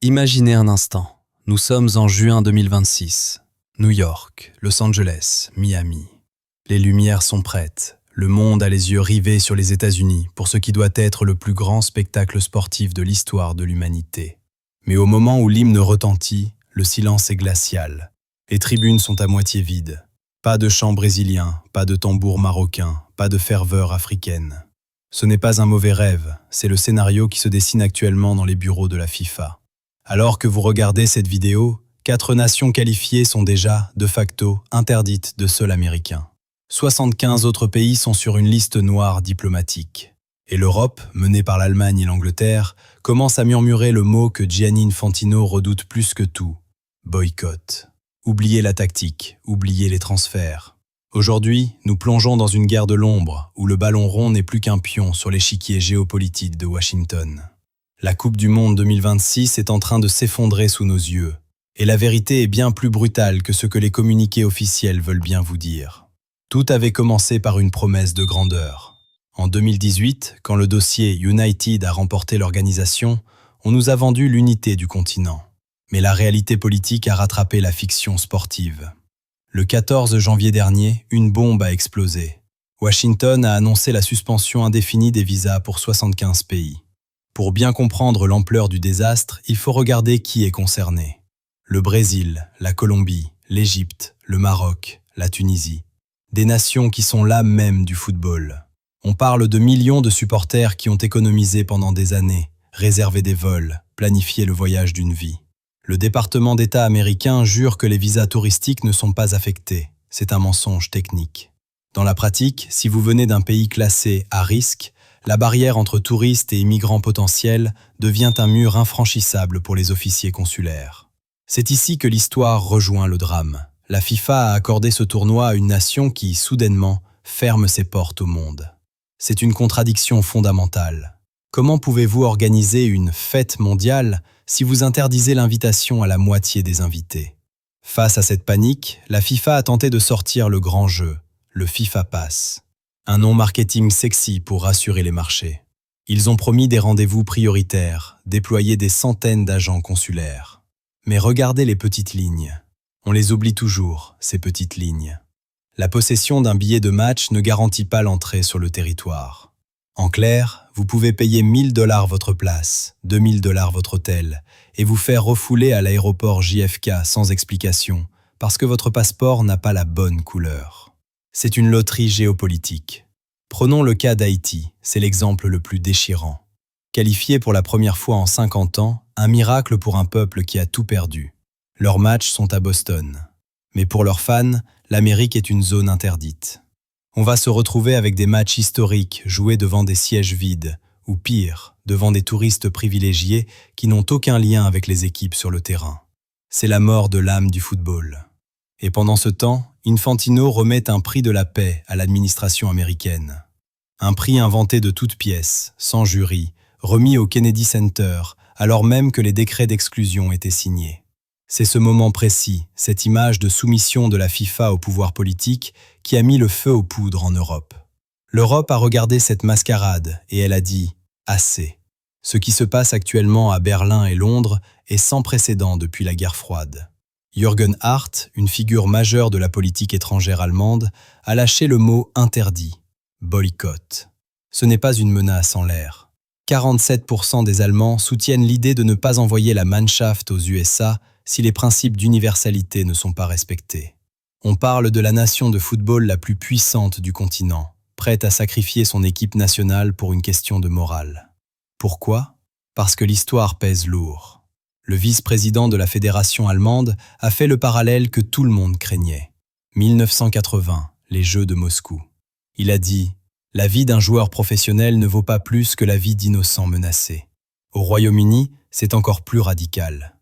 Imaginez un instant, nous sommes en juin 2026. New York, Los Angeles, Miami. Les lumières sont prêtes. Le monde a les yeux rivés sur les États-Unis pour ce qui doit être le plus grand spectacle sportif de l'histoire de l'humanité. Mais au moment où l'hymne retentit, le silence est glacial. Les tribunes sont à moitié vides. Pas de chant brésilien, pas de tambour marocain, pas de ferveur africaine. Ce n'est pas un mauvais rêve, c'est le scénario qui se dessine actuellement dans les bureaux de la FIFA. Alors que vous regardez cette vidéo, 4 nations qualifiées sont déjà, de facto, interdites de sol américain. 75 autres pays sont sur une liste noire diplomatique. Et l'Europe, menée par l'Allemagne et l'Angleterre, commence à murmurer le mot que Gianni Infantino redoute plus que tout. Boycott. Oubliez la tactique, oubliez les transferts. Aujourd'hui, nous plongeons dans une guerre de l'ombre, où le ballon rond n'est plus qu'un pion sur l'échiquier géopolitique de Washington. La Coupe du Monde 2026 est en train de s'effondrer sous nos yeux. Et la vérité est bien plus brutale que ce que les communiqués officiels veulent bien vous dire. Tout avait commencé par une promesse de grandeur. En 2018, quand le dossier United a remporté l'organisation, on nous a vendu l'unité du continent. Mais la réalité politique a rattrapé la fiction sportive. Le 14 janvier dernier, une bombe a explosé. Washington a annoncé la suspension indéfinie des visas pour 75 pays. Pour bien comprendre l'ampleur du désastre, il faut regarder qui est concerné. Le Brésil, la Colombie, l'Égypte, le Maroc, la Tunisie. Des nations qui sont l'âme même du football. On parle de millions de supporters qui ont économisé pendant des années, réservé des vols, planifié le voyage d'une vie. Le département d'État américain jure que les visas touristiques ne sont pas affectés. C'est un mensonge technique. Dans la pratique, si vous venez d'un pays classé à risque, la barrière entre touristes et immigrants potentiels devient un mur infranchissable pour les officiers consulaires. C'est ici que l'histoire rejoint le drame. La FIFA a accordé ce tournoi à une nation qui, soudainement, ferme ses portes au monde. C'est une contradiction fondamentale. Comment pouvez-vous organiser une fête mondiale si vous interdisez l'invitation à la moitié des invités? Face à cette panique, la FIFA a tenté de sortir le grand jeu, le FIFA Pass. Un nom marketing sexy pour rassurer les marchés. Ils ont promis des rendez-vous prioritaires, déployé des centaines d'agents consulaires. Mais regardez les petites lignes. On les oublie toujours, ces petites lignes. La possession d'un billet de match ne garantit pas l'entrée sur le territoire. En clair, vous pouvez payer 1 000 $ votre place, 2 000 $ votre hôtel, et vous faire refouler à l'aéroport JFK sans explication, parce que votre passeport n'a pas la bonne couleur. C'est une loterie géopolitique. Prenons le cas d'Haïti, c'est l'exemple le plus déchirant. Qualifié pour la première fois en 50 ans, un miracle pour un peuple qui a tout perdu. Leurs matchs sont à Boston. Mais pour leurs fans, l'Amérique est une zone interdite. On va se retrouver avec des matchs historiques joués devant des sièges vides, ou pire, devant des touristes privilégiés qui n'ont aucun lien avec les équipes sur le terrain. C'est la mort de l'âme du football. Et pendant ce temps, Infantino remet un prix de la paix à l'administration américaine. Un prix inventé de toutes pièces, sans jury, remis au Kennedy Center, alors même que les décrets d'exclusion étaient signés. C'est ce moment précis, cette image de soumission de la FIFA au pouvoir politique qui a mis le feu aux poudres en Europe. L'Europe a regardé cette mascarade et elle a dit « assez ». Ce qui se passe actuellement à Berlin et Londres est sans précédent depuis la guerre froide. Jürgen Hart, une figure majeure de la politique étrangère allemande, a lâché le mot « interdit », boycott. Ce n'est pas une menace en l'air. 47% des Allemands soutiennent l'idée de ne pas envoyer la Mannschaft aux USA si les principes d'universalité ne sont pas respectés. On parle de la nation de football la plus puissante du continent, prête à sacrifier son équipe nationale pour une question de morale. Pourquoi? Parce que l'histoire pèse lourd. Le vice-président de la fédération allemande a fait le parallèle que tout le monde craignait. 1980, les Jeux de Moscou. Il a dit « La vie d'un joueur professionnel ne vaut pas plus que la vie d'innocents menacés ». Au Royaume-Uni, c'est encore plus radical.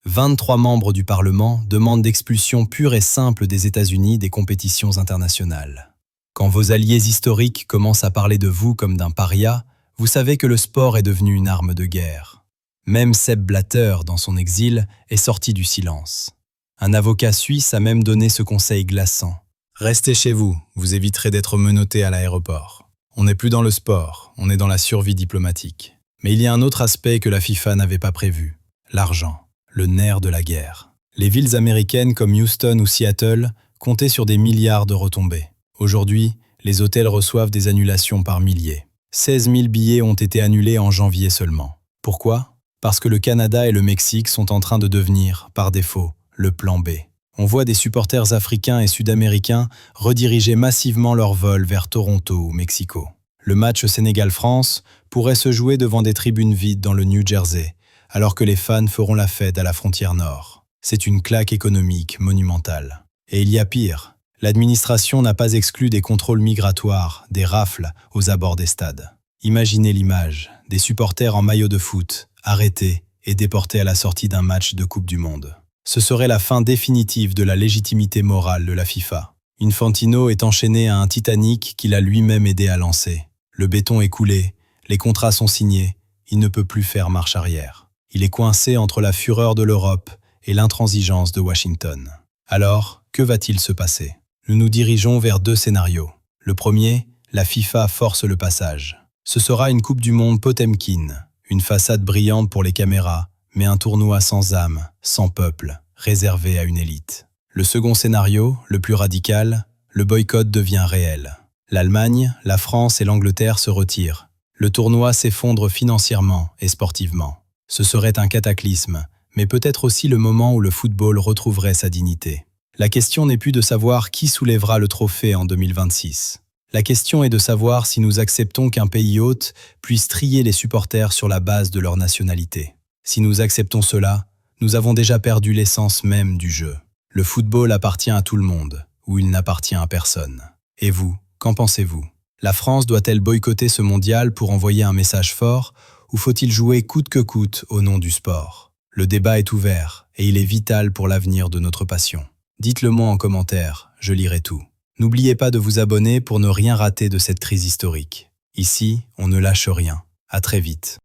23 membres du Parlement demandent l'expulsion pure et simple des États-Unis des compétitions internationales. Quand vos alliés historiques commencent à parler de vous comme d'un paria, vous savez que le sport est devenu une arme de guerre. Même Sepp Blatter, dans son exil, est sorti du silence. Un avocat suisse a même donné ce conseil glaçant. Restez chez vous, vous éviterez d'être menotté à l'aéroport. On n'est plus dans le sport, on est dans la survie diplomatique. Mais il y a un autre aspect que la FIFA n'avait pas prévu. l'argent, le nerf de la guerre. Les villes américaines comme Houston ou Seattle comptaient sur des milliards de retombées. Aujourd'hui, les hôtels reçoivent des annulations par milliers. 16 000 billets ont été annulés en janvier seulement. Pourquoi? Parce que le Canada et le Mexique sont en train de devenir, par défaut, le plan B. On voit des supporters africains et sud-américains rediriger massivement leurs vols vers Toronto ou Mexico. Le match Sénégal-France pourrait se jouer devant des tribunes vides dans le New Jersey, alors que les fans feront la fête à la frontière nord. C'est une claque économique monumentale. Et il y a pire. L'administration n'a pas exclu des contrôles migratoires, des rafles aux abords des stades. Imaginez l'image, des supporters en maillot de foot, arrêtés et déportés à la sortie d'un match de Coupe du Monde. Ce serait la fin définitive de la légitimité morale de la FIFA. Infantino est enchaîné à un Titanic qu'il a lui-même aidé à lancer. Le béton est coulé, les contrats sont signés, il ne peut plus faire marche arrière. Il est coincé entre la fureur de l'Europe et l'intransigeance de Washington. Alors, que va-t-il se passer? Nous nous dirigeons vers 2 scénarios. Le premier, la FIFA force le passage. Ce sera une Coupe du Monde Potemkin, une façade brillante pour les caméras, mais un tournoi sans âme, sans peuple, réservé à une élite. Le second scénario, le plus radical, le boycott devient réel. L'Allemagne, la France et l'Angleterre se retirent. Le tournoi s'effondre financièrement et sportivement. Ce serait un cataclysme, mais peut-être aussi le moment où le football retrouverait sa dignité. La question n'est plus de savoir qui soulèvera le trophée en 2026. La question est de savoir si nous acceptons qu'un pays hôte puisse trier les supporters sur la base de leur nationalité. Si nous acceptons cela, nous avons déjà perdu l'essence même du jeu. Le football appartient à tout le monde, ou il n'appartient à personne. Et vous, qu'en pensez-vous? La France doit-elle boycotter ce mondial pour envoyer un message fort, ou faut-il jouer coûte que coûte au nom du sport? Le débat est ouvert, et il est vital pour l'avenir de notre passion. Dites-le moi en commentaire, je lirai tout. N'oubliez pas de vous abonner pour ne rien rater de cette crise historique. Ici, on ne lâche rien. À très vite.